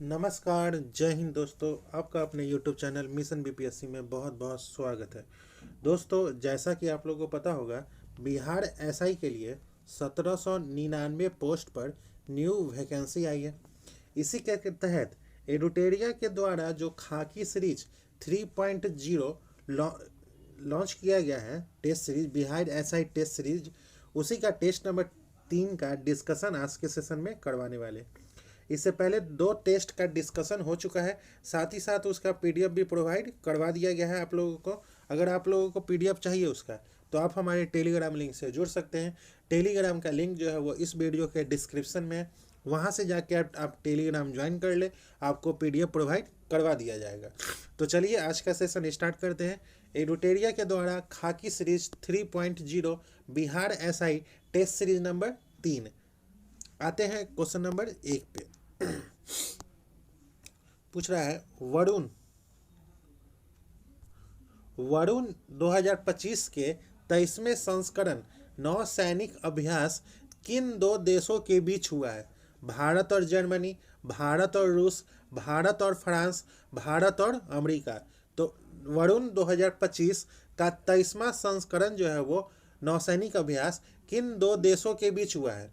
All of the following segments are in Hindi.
नमस्कार, जय हिंद दोस्तों। आपका अपने YouTube चैनल मिशन बीपीएससी में बहुत बहुत स्वागत है। दोस्तों, जैसा कि आप लोगों को पता होगा, बिहार एसआई के लिए 1799 पोस्ट पर न्यू वैकेंसी आई है। इसी के तहत एडुटेरिया के द्वारा जो खाकी सीरीज 3.0 लॉन्च किया गया है, test series Bihar SI test series, उसी का टेस्ट नंबर 3 का डिस्कशन आज के सेशन में करवाने वाले। इससे पहले 2 टेस्ट का डिस्कशन हो चुका है, साथ ही साथ उसका पीडीएफ भी प्रोवाइड करवा दिया गया है आप लोगों को। अगर आप लोगों को पीडीएफ चाहिए उसका, तो आप हमारे टेलीग्राम लिंक से जुड़ सकते हैं। टेलीग्राम का लिंक जो है वो इस वीडियो के डिस्क्रिप्शन में है, वहाँ से जाके आप टेलीग्राम ज्वाइन कर ले, आपको पीडीएफ प्रोवाइड करवा दिया जाएगा। तो चलिए आज का सेशन स्टार्ट करते हैं। एडुटेरिया के द्वारा khaki series 3.0 Bihar SI test series number 3। आते हैं क्वेश्चन नंबर 1 पे। पूछ रहा है, वरुण 2025 के 23वें संस्करण नौसैनिक अभ्यास किन 2 देशों के बीच हुआ है? भारत और जर्मनी, भारत और रूस, भारत और फ्रांस, भारत और अमेरिका। तो वरुण 2025 का 23वां संस्करण जो है वो नौसैनिक अभ्यास किन 2 देशों के बीच हुआ है?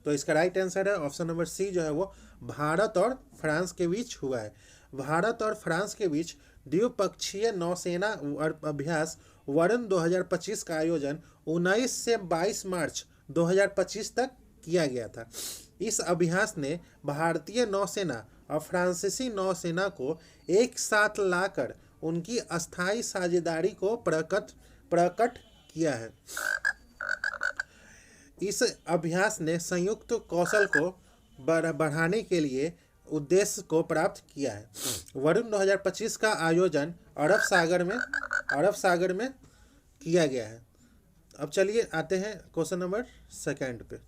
तो इसका राइट आंसर है ऑप्शन नंबर सी, जो है वो भारत और फ्रांस के बीच हुआ है। भारत और फ्रांस के बीच द्विपक्षीय नौसेना अभ्यास वरुण 2025 का आयोजन 19 से 22 मार्च 2025 तक किया गया था। इस अभ्यास ने भारतीय नौसेना और फ्रांसीसी नौसेना को एक साथ लाकर उनकी अस्थायी साझेदारी को प्रकट किया है। इस अभ्यास ने संयुक्त कौशल को बढ़ाने के लिए उद्देश्य को प्राप्त किया है। वरुण 2025 का आयोजन अरब सागर में किया गया है। अब चलिए आते हैं क्वेश्चन नंबर 2 पे।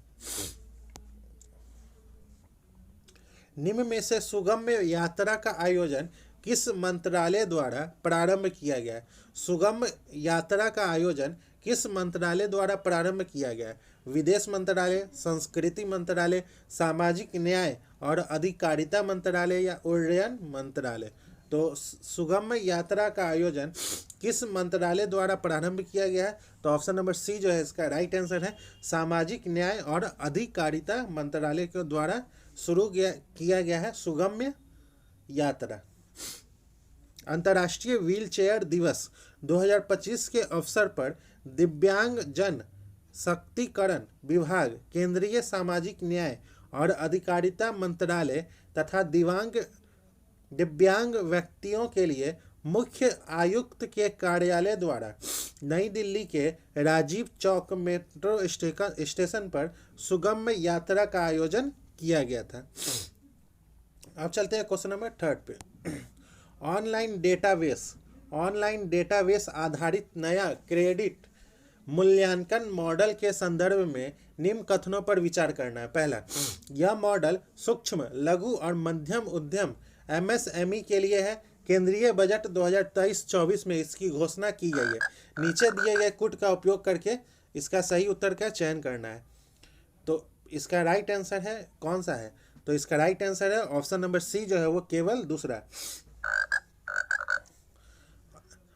निम्न में से सुगम्य यात्रा का आयोजन किस मंत्रालय द्वारा प्रारंभ किया गया है? सुगम्य यात्रा का आयोजन किस मंत्रालय द्वारा प्रारंभ किया गया है? विदेश मंत्रालय, संस्कृति मंत्रालय, सामाजिक न्याय और अधिकारिता मंत्रालय या उड्डयन मंत्रालय? तो सुगम्य यात्रा का आयोजन किस मंत्रालय द्वारा प्रारंभ किया गया है? तो ऑप्शन नंबर सी जो है इसका राइट आंसर है, सामाजिक न्याय और अधिकारिता मंत्रालय के द्वारा शुरू किया गया है सुगम्य यात्रा। अंतर्राष्ट्रीय व्हीलचेयर दिवस 2025 के अवसर पर दिव्यांग जन सशक्तिकरण विभाग, केंद्रीय सामाजिक न्याय और अधिकारिता मंत्रालय तथा दिव्यांग व्यक्तियों के लिए मुख्य आयुक्त के कार्यालय द्वारा नई दिल्ली के राजीव चौक मेट्रो स्टेशन पर सुगम्य यात्रा का आयोजन किया गया था। अब चलते हैं क्वेश्चन नंबर 3 पे। ऑनलाइन डेटाबेस आधारित नया क्रेडिट मूल्यांकन मॉडल के संदर्भ में निम्न कथनों पर विचार करना है। पहला, यह मॉडल सूक्ष्म, लघु और मध्यम उद्यम एमएसएमई के लिए है। केंद्रीय बजट 2023-24 में इसकी घोषणा की गई है। नीचे दिए गए कूट का उपयोग करके इसका सही उत्तर का चयन करना है। तो इसका राइट आंसर है, कौन सा है? तो इसका राइट आंसर है ऑप्शन नंबर सी, जो है वो केवल दूसरा।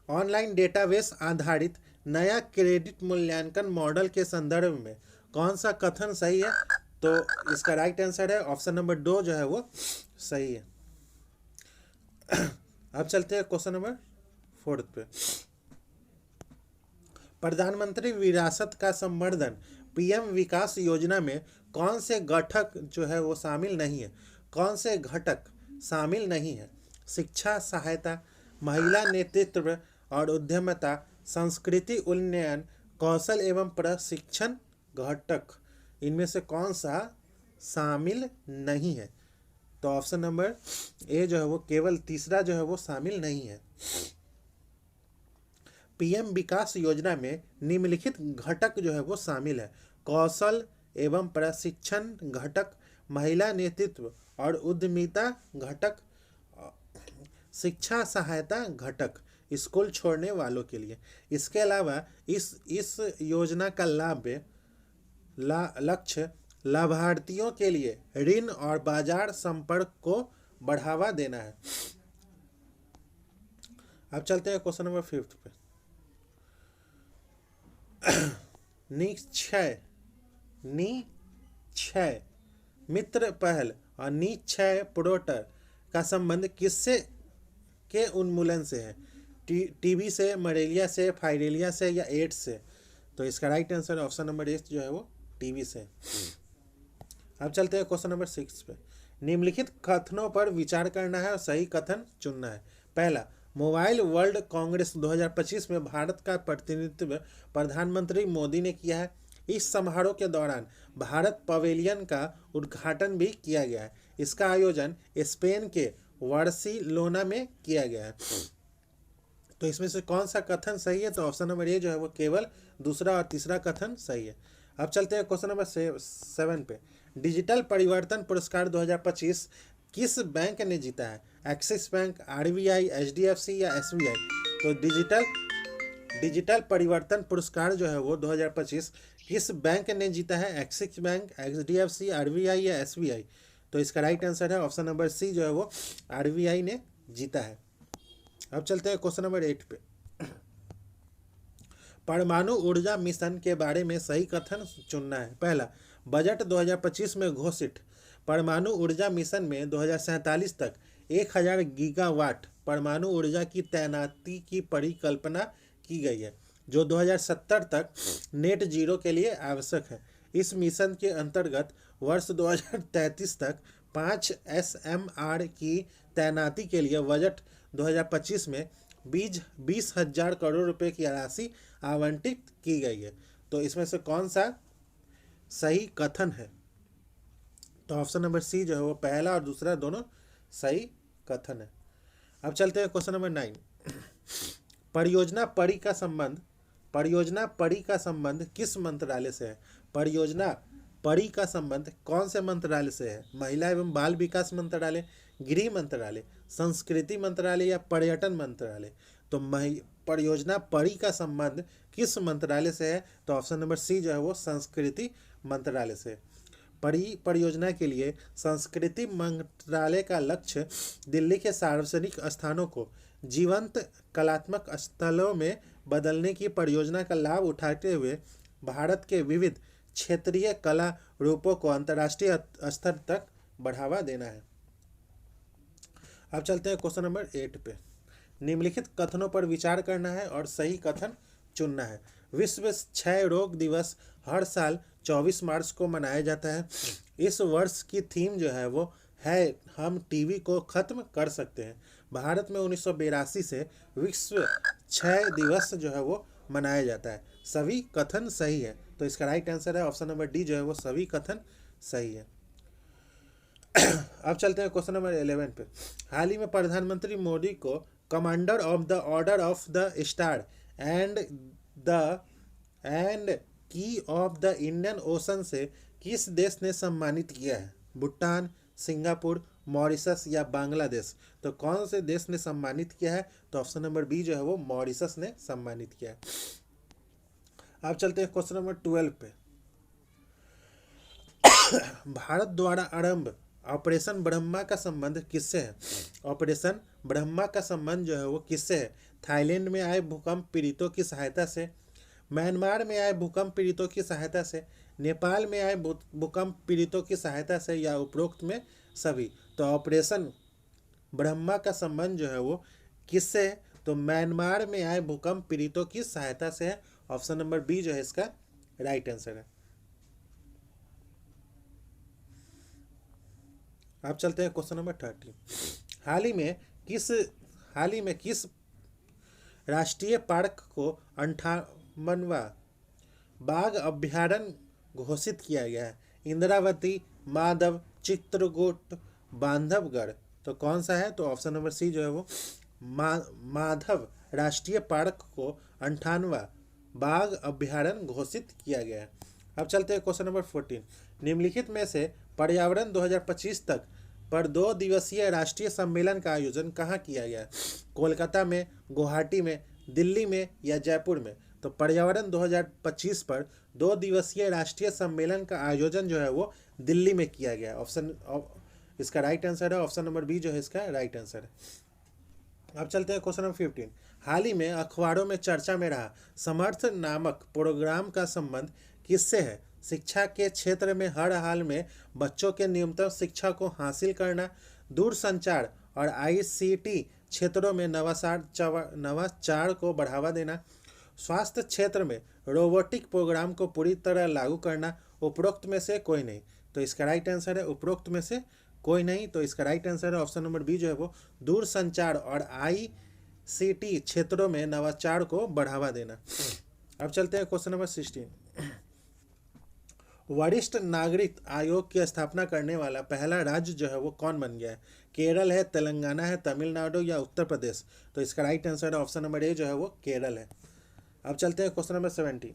ऑनलाइन डेटाबेस आधारित नया क्रेडिट मूल्यांकन मॉडल के संदर्भ में कौन सा कथन सही है? तो इसका राइट आंसर है ऑप्शन नंबर 2, जो है वो सही है। अब चलते हैं क्वेश्चन नंबर 4 पे। प्रधानमंत्री विरासत का संवर्धन पीएम विकास योजना में कौन से घटक जो है वो शामिल नहीं है? कौन से घटक शामिल नहीं है? शिक्षा सहायता, महिला नेतृत्व और उद्यमिता, संस्कृति उन्नयन, कौशल एवं प्रशिक्षण घटक, इनमें से कौन सा शामिल नहीं है? तो ऑप्शन नंबर ए जो है वो केवल तीसरा जो है वो शामिल नहीं है। पीएम विकास योजना में निम्नलिखित घटक जो है वो शामिल है: कौशल एवं प्रशिक्षण घटक, महिला नेतृत्व और उद्यमिता घटक, शिक्षा सहायता घटक स्कूल छोड़ने वालों के लिए। इसके अलावा इस योजना का लक्ष्य लाभार्थियों के लिए ऋण और बाजार संपर्क को बढ़ावा देना है। अब चलते हैं क्वेश्चन नंबर 5 पे। निक्षय निक्षय मित्र पहल और निक्षय पोर्टल का संबंध किससे के उन्मूलन से है? टीबी से, मलेरिया से, फाइलेरिया से या एड्स से? तो इसका right answer option number A जो है वो टीबी से। अब चलते हैं क्वेश्चन नंबर 6 पे। निम्नलिखित कथनों पर विचार करना है और सही कथन चुनना है। पहला, मोबाइल वर्ल्ड कांग्रेस 2025 में भारत का प्रतिनिधित्व प्रधानमंत्री मोदी ने किया है। इस समारोह के दौरान भारत पवेलियन का उद्घाटन भी किया गया है। इसका आयोजन स्पेन के बार्सिलोना में किया गया है। तो इसमें से कौन सा कथन सही है? तो ऑप्शन नंबर ए जो है वो केवल दूसरा और तीसरा कथन सही है। अब चलते हैं क्वेश्चन नंबर 7 पे। डिजिटल परिवर्तन पुरस्कार 2025 किस बैंक ने जीता है? एक्सिस बैंक, आरबीआई, एचडीएफसी या एसबीआई? तो डिजिटल परिवर्तन पुरस्कार जो है वो 2025 किस बैंक ने जीता है? एक्सिस बैंक, एचडीएफसी, आरबीआई या एसबीआई? तो इसका राइट आंसर है ऑप्शन नंबर सी जो है वो आरबीआई ने जीता है। अब चलते हैं क्वेश्चन नंबर 8 पे। परमाणु ऊर्जा मिशन के बारे में सही कथन चुनना है। पहला, बजट 2025 में घोषित परमाणु ऊर्जा मिशन में 2047 तक 1000 गीगावाट परमाणु ऊर्जा की तैनाती की परिकल्पना की गई है, जो 2070 तक नेट जीरो के लिए आवश्यक है। इस मिशन के अंतर्गत वर्ष 2033 तक 5 SMR की तैनाती के लिए बजट 2025 में 20,000 करोड़ रुपए की राशि आवंटित की गई है। तो इसमें से कौन सा सही कथन है? तो ऑप्शन नंबर सी जो है वो पहला और दूसरा दोनों सही कथन है। अब चलते हैं क्वेश्चन नंबर 9। परियोजना परी का संबंध किस मंत्रालय से है? परियोजना परी का संबंध कौन से मंत्रालय से है? महिला एवं बाल विकास मंत्रालय, गृह मंत्रालय, संस्कृति मंत्रालय या पर्यटन मंत्रालय? तो परियोजना परी का संबंध किस मंत्रालय से है? तो ऑप्शन नंबर सी जो है वो संस्कृति मंत्रालय से। परियोजना के लिए संस्कृति मंत्रालय का लक्ष्य दिल्ली के सार्वजनिक स्थानों को जीवंत कलात्मक स्थलों में बदलने की परियोजना का लाभ उठाते हुए भारत के विविध क्षेत्रीय कला रूपों को अंतर्राष्ट्रीय स्तर तक बढ़ावा देना है। अब चलते हैं क्वेश्चन नंबर 8 पे। निम्नलिखित कथनों पर विचार करना है और सही कथन चुनना है। विश्व क्षय रोग दिवस हर साल 24 मार्च को मनाया जाता है। इस वर्ष की थीम जो है वो है हम टीवी को खत्म कर सकते हैं। भारत में 1982 से विश्व क्षय दिवस जो है वो मनाया जाता है। सभी कथन सही है। तो इसका राइट आंसर है ऑप्शन नंबर डी जो है वो सभी कथन सही है। अब चलते हैं क्वेश्चन नंबर 11 पे। हाल ही में प्रधानमंत्री मोदी को commander of the order of the star and की ऑफ द इंडियन ओशन से किस देश ने सम्मानित किया है? भूटान, सिंगापुर, मॉरिशस या बांग्लादेश? तो कौन से देश ने सम्मानित किया है? तो ऑप्शन नंबर बी जो है वो मॉरिशस ने सम्मानित किया है। अब चलते हैं क्वेश्चन नंबर 12 पे। भारत द्वारा आरंभ ऑपरेशन ब्रह्मा का संबंध किससे है? ऑपरेशन ब्रह्मा का संबंध जो है वो किससे है? थाईलैंड में आए भूकंप पीड़ितों की सहायता से, म्यांमार में आए भूकंप पीड़ितों की सहायता से, नेपाल में आए भूकंप पीड़ितों की सहायता से या उपरोक्त में सभी? तो ऑपरेशन ब्रह्मा का संबंध जो है वो किससे है? तो म्यांमार में आए भूकंप पीड़ितों की सहायता से है। ऑप्शन नंबर बी जो है इसका राइट आंसर है। अब चलते हैं क्वेश्चन नंबर 13। हाल ही में किस राष्ट्रीय पार्क को 58वां बाघ अभ्यारण्य घोषित किया गया है? इंद्रावती, माधव, चित्रकूट, बांधवगढ़? तो कौन सा है? तो ऑप्शन नंबर सी जो है वो माधव राष्ट्रीय पार्क को 58वां बाघ अभ्यारण्य घोषित किया गया है। अब चलते हैं क्वेश्चन नंबर 14। निम्नलिखित में से पर्यावरण 2025 तक पर 2 दिवसीय राष्ट्रीय सम्मेलन का आयोजन कहाँ किया गया है? कोलकाता में, गुवाहाटी में, दिल्ली में या जयपुर में? तो पर्यावरण 2025 पर 2 दिवसीय राष्ट्रीय सम्मेलन का आयोजन जो है वो दिल्ली में किया गया। ऑप्शन इसका राइट आंसर है ऑप्शन नंबर बी जो है इसका राइट आंसर है। अब चलते हैं क्वेश्चन नंबर 15। हाल ही में अखबारों में चर्चा में रहा समर्थ नामक प्रोग्राम का संबंध किससे है? शिक्षा के क्षेत्र में हर हाल में बच्चों के न्यूनतम शिक्षा को हासिल करना, दूरसंचार और आईसीटी क्षेत्रों में नवाचार को बढ़ावा देना, स्वास्थ्य क्षेत्र में रोबोटिक प्रोग्राम को पूरी तरह लागू करना, उपरोक्त में से कोई नहीं। तो इसका राइट आंसर है उपरोक्त में से कोई नहीं। तो इसका राइट आंसर है ऑप्शन नंबर बी जो है वो दूरसंचार और आईसीटी क्षेत्रों में नवाचार को बढ़ावा देना। अब चलते हैं क्वेश्चन नंबर 16। वरिष्ठ नागरिक आयोग की स्थापना करने वाला पहला राज्य जो है वो कौन बन गया है? केरल है, तेलंगाना है, तमिलनाडु या उत्तर प्रदेश? तो इसका राइट आंसर है ऑप्शन नंबर ए जो है वो केरल है। अब चलते हैं क्वेश्चन नंबर 17।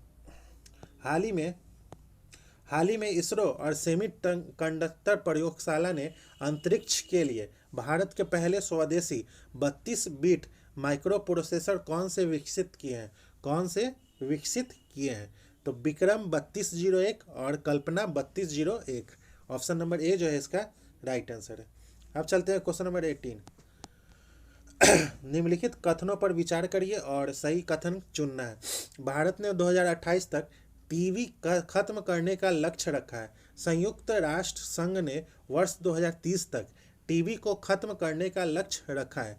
हाल ही में इसरो और सेमी कंडक्टर प्रयोगशाला ने अंतरिक्ष के लिए भारत के पहले स्वदेशी 32 बिट माइक्रो प्रोसेसर कौन से विकसित किए हैं? तो विक्रम 3201 और कल्पना 3201। ऑप्शन नंबर ए जो है इसका राइट आंसर है। अब चलते हैं क्वेश्चन नंबर 18। निम्नलिखित कथनों पर विचार करिए और सही कथन चुनना है। भारत ने 2028 तक टीवी का खत्म करने का लक्ष्य रखा है। संयुक्त राष्ट्र संघ ने वर्ष 2030 तक टीवी को खत्म करने का लक्ष्य रखा है।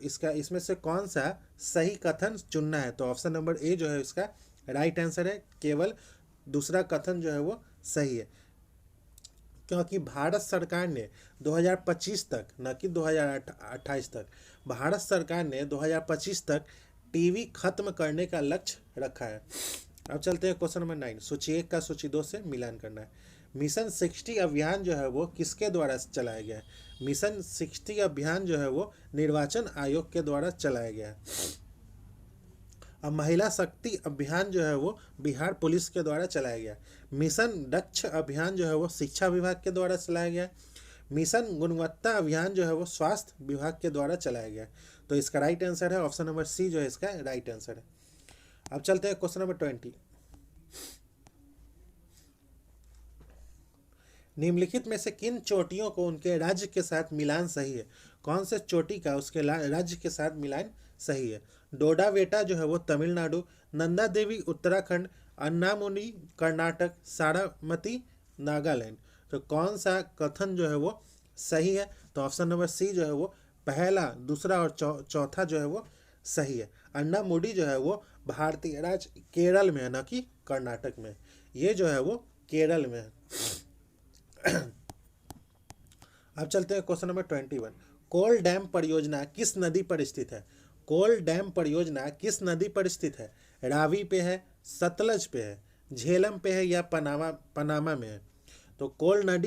इसमें से कौन सा सही कथन चुनना है? तो ऑप्शन नंबर ए जो है इसका राइट आंसर है। केवल दूसरा कथन जो है वो सही है, क्योंकि भारत सरकार ने 2025 तक, न कि 2028 तक, भारत सरकार ने 2025 तक टीवी खत्म करने का लक्ष्य रखा है। अब चलते हैं क्वेश्चन नंबर 9। सूची 1 का सूची 2 से मिलान करना है। मिशन 60 अभियान जो है वो किसके द्वारा चलाया गया है? मिशन 60 अभियान जो है वो निर्वाचन आयोग के द्वारा चलाया गया है। अब महिला शक्ति अभियान जो है वो बिहार पुलिस के द्वारा चलाया गया। मिशन दक्ष अभियान जो है वो शिक्षा विभाग के द्वारा चलाया गया। मिशन गुणवत्ता अभियान जो है वो स्वास्थ्य विभाग के द्वारा चलाया गया। तो इसका राइट आंसर है ऑप्शन नंबर सी जो है इसका राइट आंसर है। अब चलते हैं क्वेश्चन नंबर 20। निम्नलिखित में से किन चोटियों को उनके राज्य के साथ मिलान सही है? कौन से चोटी का उसके राज्य के साथ मिलान सही है? डोडावेटा जो है वो तमिलनाडु, नंदा देवी उत्तराखंड, अन्नामुनी कर्नाटक, सारामती नागालैंड। तो कौन सा कथन जो है वो सही है? तो ऑप्शन नंबर सी जो है वो पहला, दूसरा और चौथा जो है वो सही है। अन्नामुडी जो है वो भारतीय राज्य केरल में है, न कि कर्नाटक में। ये जो है वो केरल में है। अब चलते हैं क्वेश्चन नंबर 21। कोल डैम परियोजना किस नदी पर स्थित है? कोल डैम परियोजना किस नदी पर स्थित है? रावी पे है, सतलज पे है, झेलम पे है या पनामा में है? तो कोल डैम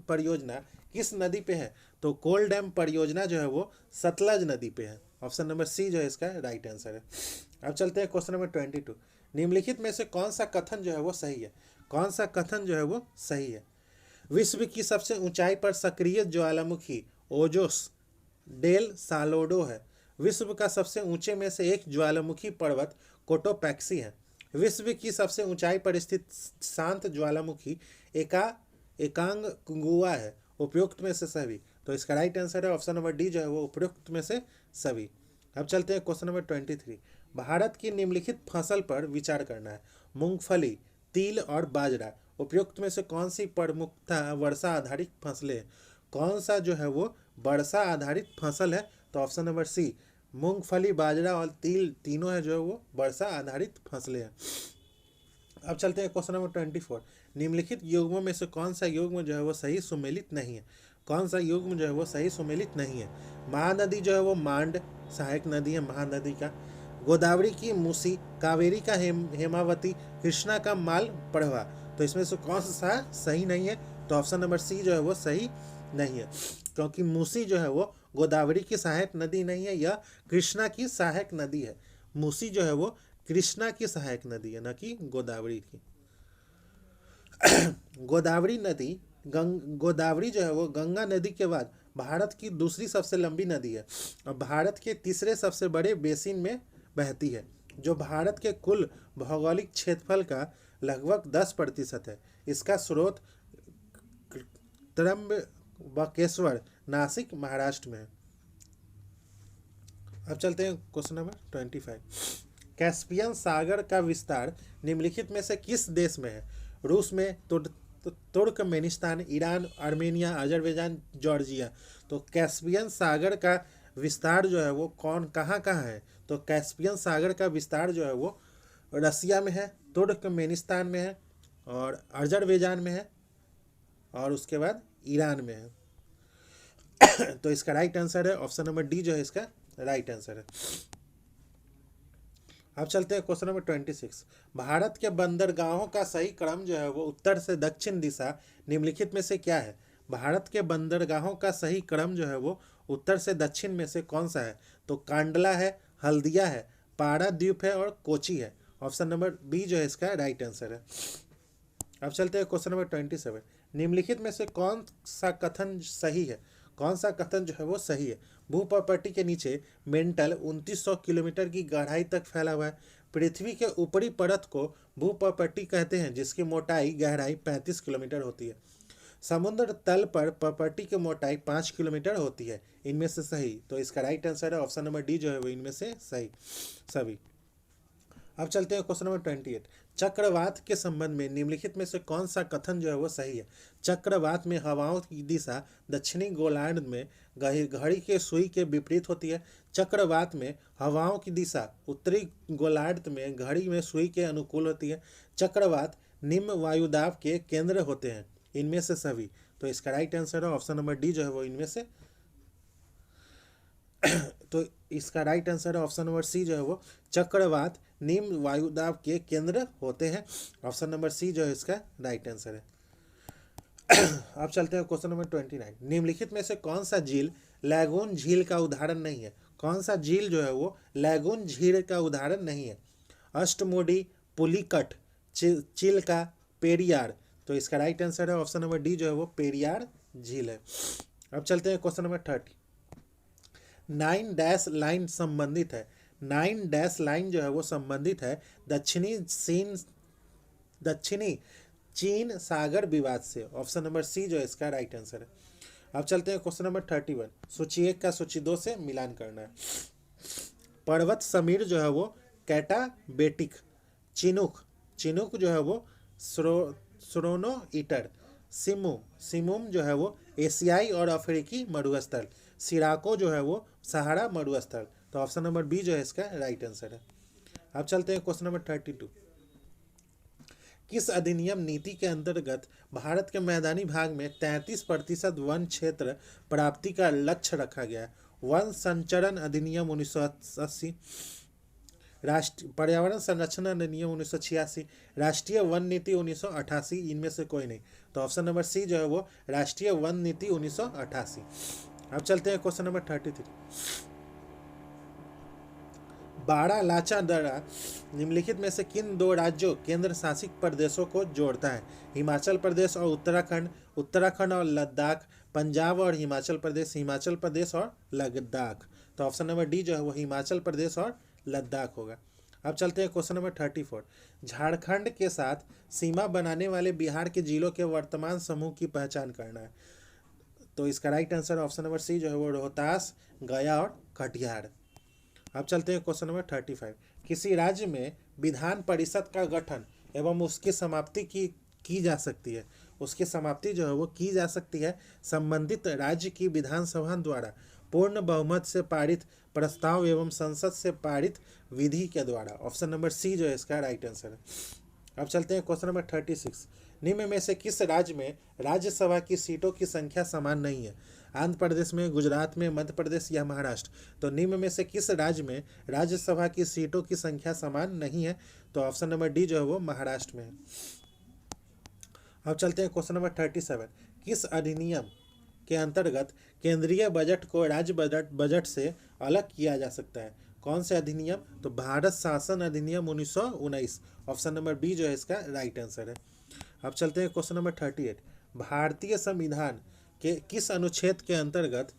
परियोजना किस नदी पे है? तो कोल डैम परियोजना जो है वो सतलज नदी पे है। ऑप्शन नंबर सी जो है इसका राइट आंसर है। अब चलते हैं क्वेश्चन नंबर 22। निम्नलिखित में से कौन सा कथन जो है वो सही है? कौन सा कथन जो है वो सही है? विश्व की सबसे ऊंचाई पर सक्रिय ज्वालामुखी ओजोस डेल सालोडो है। विश्व का सबसे ऊंचे में से एक ज्वालामुखी पर्वत कोटोपैक्सी है। विश्व की सबसे ऊंचाई पर स्थित शांत ज्वालामुखी एकांगुआ है। उपयुक्त में से सभी। तो इसका राइट आंसर है ऑप्शन नंबर डी जो है वो उपयुक्त में से सभी। अब चलते हैं क्वेश्चन नंबर 23। भारत की निम्नलिखित फसल पर विचार करना है। मूंगफली, तिल और बाजरा। उपयुक्त में से कौन सी प्रमुखतः वर्षा आधारित फसलें हैं? कौन सा जो है वो वर्षा आधारित फसल है? तो ऑप्शन नंबर सी मूंगफली, बाजरा और तिल तीनों है जो है वो वर्षा आधारित फसलें हैं। अब चलते हैं क्वेश्चन नंबर 24। निम्नलिखित युग्मों में से कौन सा युग्म जो है वो सही सुमेलित नहीं है? कौन सा युग्म जो है वो सही सुमेलित नहीं है? महानदी जो है वो मांड सहायक नदी है महानदी का, गोदावरी की मूसी, कावेरी का हेमावती, कृष्णा का माल पढ़वा। तो इसमें से कौन सा सही नहीं है? तो ऑप्शन नंबर सी जो है वो सही नहीं है, क्योंकि मूसी जो है वो गोदावरी की सहायक नदी नहीं है, यह कृष्णा की सहायक नदी है। मूसी जो है वो कृष्णा की सहायक नदी है, न कि गोदावरी की। गोदावरी जो है वो गंगा नदी के बाद भारत की दूसरी सबसे लंबी नदी है और भारत के तीसरे सबसे बड़े बेसिन में बहती है, जो भारत के कुल भौगोलिक क्षेत्रफल का लगभग 10% है। इसका स्रोत त्र्यंबकेश्वर नासिक महाराष्ट्र में है। अब चलते हैं क्वेश्चन नंबर 25। कैस्पियन सागर का विस्तार निम्नलिखित में से किस देश में है? रूस में, Turkmenistan, Iran, Armenia, Azerbaijan, Georgia. तो कैस्पियन सागर का विस्तार जो है वो कहाँ कहाँ है? तो कैस्पियन सागर का विस्तार जो है वो रसिया में है, तुर्कमेनिस्तान में है और अजरबैजान में है और उसके बाद ईरान में है। तो इसका राइट आंसर है ऑप्शन नंबर डी जो है इसका राइट आंसर है। अब चलते हैं क्वेश्चन नंबर 26। भारत के बंदरगाहों का सही क्रम जो है वो उत्तर से दक्षिण दिशा निम्नलिखित में से क्या है? भारत के बंदरगाहों का सही क्रम जो है वो उत्तर से दक्षिण में से कौन सा है? तो कांडला है, हल्दिया है, पारादीप है और कोची है। ऑप्शन नंबर बी जो है इसका राइट आंसर है। अब चलते हैं क्वेश्चन नंबर 27। निम्नलिखित में से कौन सा कथन सही है? कौन सा कथन जो है वो सही है? भूप्रपट्टी के नीचे मेंटल 2900 किलोमीटर की गहराई तक फैला हुआ है। पृथ्वी के ऊपरी परत को भूप्रपट्टी कहते हैं जिसकी मोटाई गहराई 35 किलोमीटर होती है। समुद्र तल पर प्रपट्टी की मोटाई 5 किलोमीटर होती है। इनमें से सही, तो इसका राइट आंसर है ऑप्शन नंबर डी जो है वो इनमें से सही सभी। अब चलते हैं क्वेश्चन नंबर 28। चक्रवात के संबंध में निम्नलिखित में से कौन सा कथन जो है वो सही है? चक्रवात में हवाओं की दिशा दक्षिणी गोलार्ध में घड़ी के सुई के विपरीत होती है। चक्रवात में हवाओं की दिशा उत्तरी गोलार्ध में घड़ी में सुई के अनुकूल होती है। चक्रवात निम्न वायुदाब के केंद्र होते हैं। इनमें से सभी, तो इसका राइट आंसर है ऑप्शन नंबर डी जो है वो इनमें से तो इसका राइट आंसर है ऑप्शन नंबर सी जो है वो चक्रवात निम्न वायुदाब के केंद्र होते हैं। ऑप्शन नंबर सी जो है इसका राइट आंसर है। अब चलते हैं क्वेश्चन नंबर 29। निम्नलिखित में से कौन सा झील लैगून झील का उदाहरण नहीं है? कौन सा झील जो है वो लैगून झील का उदाहरण नहीं है? अष्टमुडी, पुलिकट, चिल्का, पेरियार। तो इसका राइट आंसर है ऑप्शन नंबर डी जो है वो पेरियार झील है। अब चलते हैं क्वेश्चन नंबर 30। 9 डैश लाइन संबंधित है। 9 डैश लाइन जो है वो संबंधित है दक्षिणी चीन सागर विवाद से। ऑप्शन नंबर सी जो है इसका राइट आंसर है। अब चलते हैं क्वेश्चन नंबर 31। सूची 1 का सूची 2 से मिलान करना है। पर्वत समीर जो है वो कैटाबेटिक, चिनुक जो है वो स्रोनो ईटर, सिमुम जो है वो एशियाई और अफ्रीकी मरुस्थल, सिराको जो है वो सहारा मरुस्थल। तो ऑप्शन नंबर बी जो है इसका राइट आंसर है। अब चलते हैं क्वेश्चन नंबर 32। किस अधिनियम नीति के अंतर्गत भारत के मैदानी भाग में 33% वन क्षेत्र प्राप्ति का लक्ष्य रखा गया है? वन संचरण अधिनियम 1980, राष्ट्रीय पर्यावरण संरक्षण अधिनियम 1986, राष्ट्रीय वन नीति 1988। इनमें से कोई नहीं, तो ऑप्शन नंबर सी जो है वो राष्ट्रीय वन नीति 1988। अब चलते हैं क्वेश्चन नंबर 33। बारालाचा दर्रा निम्नलिखित में से किन दो राज्यों केंद्र शासित प्रदेशों को जोड़ता है? हिमाचल प्रदेश और उत्तराखंड, उत्तराखंड और लद्दाख, पंजाब और हिमाचल प्रदेश, हिमाचल प्रदेश और लद्दाख। तो ऑप्शन नंबर डी जो है वो हिमाचल प्रदेश और लद्दाख होगा। अब चलते हैं क्वेश्चन नंबर 34। झारखंड के साथ सीमा बनाने वाले बिहार के जिलों के वर्तमान समूह की पहचान करना है। तो इसका right answer option number C जो है वो रोहतास, गया और कटिहार। अब चलते हैं क्वेश्चन नंबर 35। किसी राज्य में विधान परिषद का गठन एवं उसकी समाप्ति की जा सकती है। उसकी समाप्ति जो है वो की जा सकती है संबंधित राज्य की विधानसभा द्वारा पूर्ण बहुमत से पारित प्रस्ताव एवं संसद से पारित विधि के द्वारा। ऑप्शन नंबर सी जो है इसका राइट आंसर है। अब चलते हैं क्वेश्चन नंबर 36। निम्न में से किस राज्य में राज्यसभा की सीटों की संख्या समान नहीं है? आंध्र प्रदेश में, गुजरात में, मध्य प्रदेश या महाराष्ट्र। तो निम्न में से किस राज्य में राज्यसभा की सीटों की संख्या समान नहीं है? तो ऑप्शन नंबर डी जो है वो महाराष्ट्र में है। अब चलते हैं क्वेश्चन नंबर 37। किस अधिनियम के अंतर्गत केंद्रीय बजट को राज्य बजट से अलग किया जा सकता है? कौन से अधिनियम? तो भारत शासन अधिनियम 1919। ऑप्शन नंबर बी जो है इसका राइट आंसर है। अब चलते हैं क्वेश्चन नंबर 38। भारतीय संविधान के किस अनुच्छेद के अंतर्गत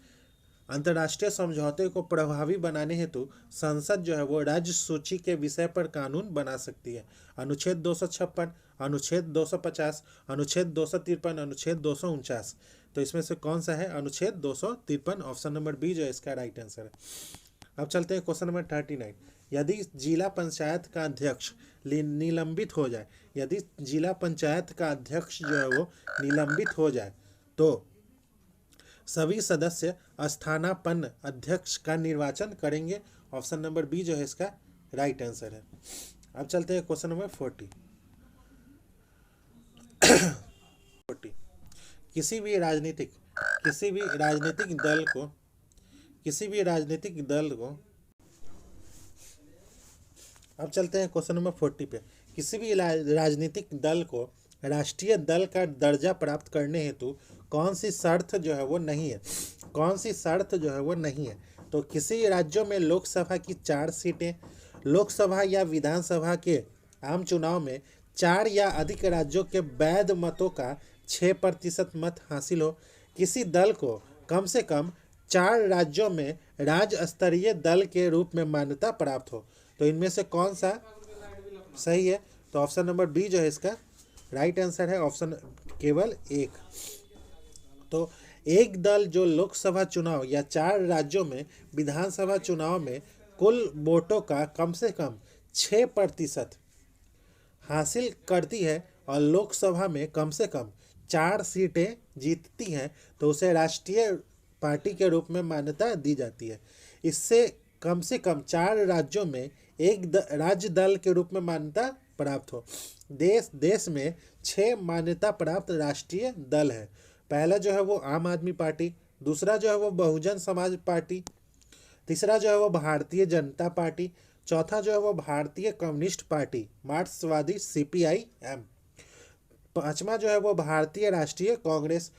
अंतर्राष्ट्रीय समझौते को प्रभावी बनाने हेतु संसद जो है वो राज्य सूची के विषय पर कानून बना सकती है? अनुच्छेद 256, अनुच्छेद 250, अनुच्छेद 253, अनुच्छेद 249। तो इसमें से कौन सा है अनुच्छेद 253, ऑप्शन नंबर बी जो है इसका राइट आंसर है। अब चलते हैं क्वेश्चन नंबर 39। यदि जिला पंचायत का अध्यक्ष निलंबित हो जाए, यदि जिला पंचायत का अध्यक्ष जो है वो निलंबित हो जाए तो सभी सदस्य स्थानापन्न अध्यक्ष का निर्वाचन करेंगे। ऑप्शन नंबर बी जो है इसका राइट आंसर है। अब चलते हैं क्वेश्चन नंबर 40। किसी भी राजनीतिक दल को अब चलते हैं क्वेश्चन नंबर 40 पे। किसी भी राजनीतिक दल को राष्ट्रीय दल का दर्जा प्राप्त करने हेतु कौन सी शर्त जो है वो नहीं है, तो किसी राज्यों में लोकसभा की 4 सीटें, लोकसभा या विधानसभा के आम चुनाव में 4 या अधिक राज्यों के वैध मतों का 6% मत हासिल हो, किसी दल को कम से कम 4 राज्यों में राज्य स्तरीय दल के रूप में मान्यता प्राप्त हो। तो इनमें से कौन सा सही है? तो ऑप्शन नंबर बी जो है इसका राइट आंसर है, ऑप्शन केवल एक। तो एक दल जो लोकसभा चुनाव या 4 राज्यों में विधानसभा चुनाव में कुल वोटों का कम से कम 6% हासिल करती है और लोकसभा में कम से कम 4 सीटें जीतती हैं, तो उसे राष्ट्रीय पार्टी के रूप में मान्यता दी जाती है। इससे कम से कम 4 राज्यों में एक राज्य दल के रूप में मान्यता प्राप्त हो। देश में 6 मान्यता प्राप्त राष्ट्रीय दल है। पहला जो है वो आम आदमी पार्टी, दूसरा जो है वो बहुजन समाज पार्टी, तीसरा जो है वो भारतीय जनता पार्टी, चौथा जो है वो भारतीय कम्युनिस्ट पार्टी मार्क्सवादी CPIM, पांचवा जो है वो भारतीय राष्ट्रीय कांग्रेस,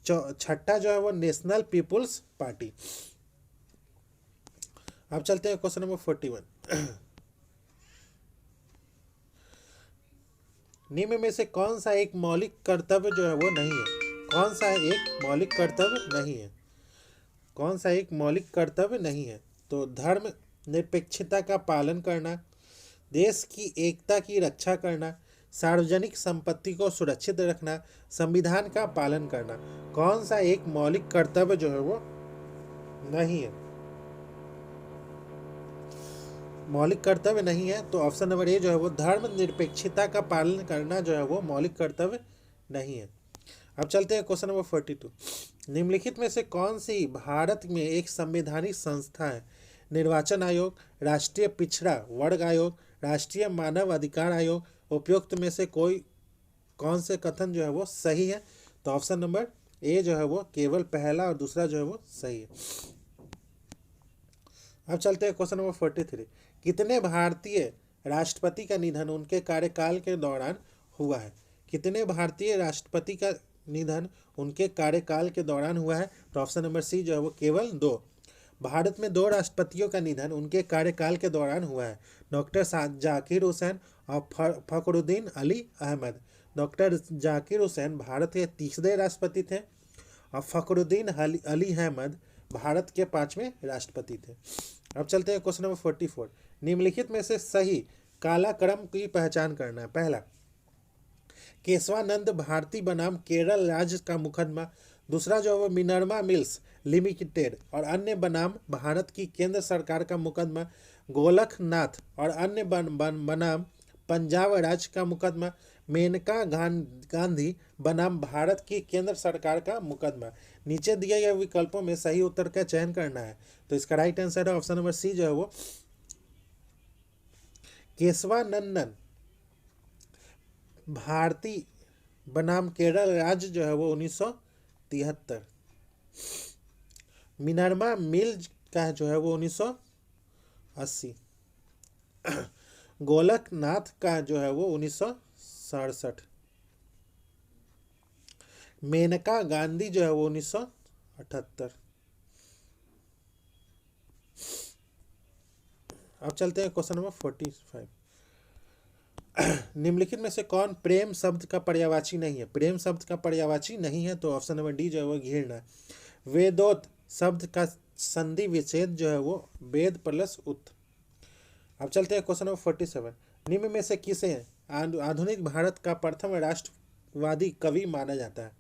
छठा जो है वो नेशनल पीपुल्स पार्टी। अब चलते हैं क्वेश्चन नंबर 41। निम्न में से कौन सा एक मौलिक कर्तव्य जो है वो नहीं है? कौन सा एक मौलिक कर्तव्य नहीं है? तो धर्म निरपेक्षता का पालन करना, देश की एकता की रक्षा करना, सार्वजनिक संपत्ति को सुरक्षित रखना, संविधान का पालन करना। कौन सा एक मौलिक कर्तव्य जो है वो नहीं है? मौलिक कर्तव्य नहीं है, तो ऑप्शन नंबर ए जो है वो धर्म निरपेक्षता का पालन करना जो है वो मौलिक कर्तव्य नहीं है। अब चलते हैं क्वेश्चन नंबर 42। निम्नलिखित में से कौन सी भारत में एक संवैधानिक संस्था है? निर्वाचन आयोग, राष्ट्रीय पिछड़ा वर्ग आयोग, राष्ट्रीय मानव अधिकार आयोग। उपयुक्त में से कौन से कथन जो है वो सही है? तो ऑप्शन नंबर ए जो है वो केवल पहला और दूसरा जो है वो सही है। अब चलते हैं क्वेश्चन नंबर 43। कितने भारतीय राष्ट्रपति का निधन उनके कार्यकाल के दौरान हुआ है? कितने भारतीय राष्ट्रपति का निधन उनके कार्यकाल के दौरान हुआ है? तो ऑप्शन नंबर सी जो है वो केवल 2। भारत में 2 राष्ट्रपतियों का निधन उनके कार्यकाल के दौरान हुआ है, डॉक्टर जाकिर हुसैन और फखरुद्दीन अली अहमद। डॉक्टर जाकिर हुसैन भारत के 3रे राष्ट्रपति थे और फखरुद्दीन अली अहमद भारत के 5वें राष्ट्रपति थे। अब चलते हैं क्वेश्चन नंबर 44। निम्नलिखित में से सही कालाक्रम की पहचान करना है। पहला, केशवानंद भारती बनाम केरल राज्य का मुकदमा। दूसरा जो है वो मिनर्वा मिल्स लिमिटेड और अन्य बनाम भारत की केंद्र सरकार का मुकदमा। गोलखनाथ और अन्य बनाम पंजाब राज्य का मुकदमा। मेनका गांधी बनाम भारत की केंद्र सरकार का मुकदमा। नीचे दिए गए विकल्पों में सही उत्तर का चयन करना है, तो इसका राइट आंसर है ऑप्शन नंबर सी जो है वो केशवानंदन भारती बनाम केरल राज्य जो है वो 1973। मिनर्वा मिल्स का जो है वो 1980। गोलकनाथ का जो है वो 1967। मेनका गांधी जो है वो 1978। अब चलते हैं क्वेश्चन नंबर 45। निम्नलिखित में से कौन प्रेम शब्द का पर्यायवाची नहीं है? प्रेम शब्द का पर्यायवाची नहीं है, तो ऑप्शन नंबर डी जो है वो घृणा। वेदोत शब्द का संधि विच्छेद जो है वो वेद प्लस उत। अब चलते हैं क्वेश्चन नंबर 47। निम्न में से किसे आधुनिक भारत का प्रथम राष्ट्रवादी कवि माना जाता है?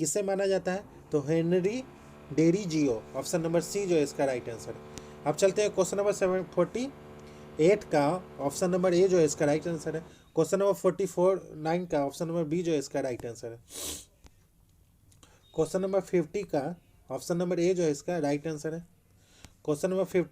किससे माना जाता है? तो Henry Derozio, option number C जो है इसका राइट आंसर है। अब चलते हैं क्वेश्चन नंबर 748 का, ऑप्शन नंबर ए जो है इसका राइट आंसर है। क्वेश्चन नंबर 49 का ऑप्शन नंबर बी जो है इसका राइट आंसर है। क्वेश्चन नंबर 50 का ऑप्शन नंबर ए जो है इसका राइट आंसर है। Question number